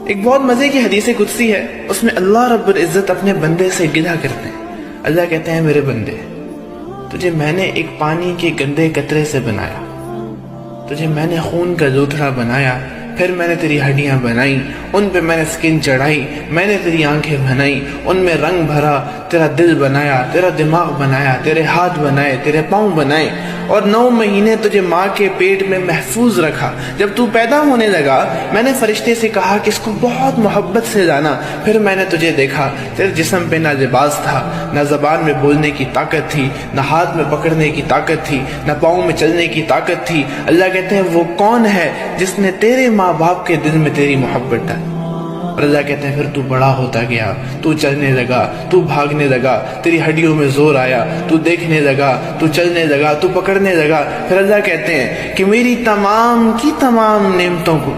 ایک بہت مزے کی حدیث قدسی ہے، اس میں اللہ رب العزت اپنے بندے سے گلہ کرتے ہیں۔ اللہ کہتے ہیں میرے بندے، تجھے میں نے ایک پانی کے گندے قطرے سے بنایا، تجھے میں نے خون کا لوتھڑا بنایا، پھر میں نے تیری ہڈیاں بنائی، ان پہ میں نے سکن چڑھائی، میں نے تیری آنکھیں بنائی، ان میں رنگ بھرا، تیرا دل بنایا، تیرا دماغ بنایا، تیرے ہاتھ بنائے، تیرے پاؤں بنائے، اور 9 مہینے تجھے ماں کے پیٹ میں محفوظ رکھا۔ جب تو پیدا ہونے لگا میں نے فرشتے سے کہا کہ اس کو بہت محبت سے لانا، پھر میں نے تجھے دیکھا، تیرے جسم پہ نہ لباس تھا، نہ زبان میں بولنے کی طاقت تھی، نہ ہاتھ میں پکڑنے کی طاقت تھی، نہ پاؤں میں چلنے کی طاقت تھی۔ اللہ کہتے ہیں وہ کون ہے جس نے تیرے ماں باپ کے دل میں تیری محبت ڈالی؟ اور اللہ کہتے ہیں پھر تو بڑا ہوتا گیا، تو چلنے لگا، تو بھاگنے لگا، تیری ہڈیوں میں زور آیا، تو دیکھنے لگا، تو چلنے لگا، تو پکڑنے لگا۔ پھر اللہ کہتے ہیں کہ میری تمام کی تمام نعمتوں کو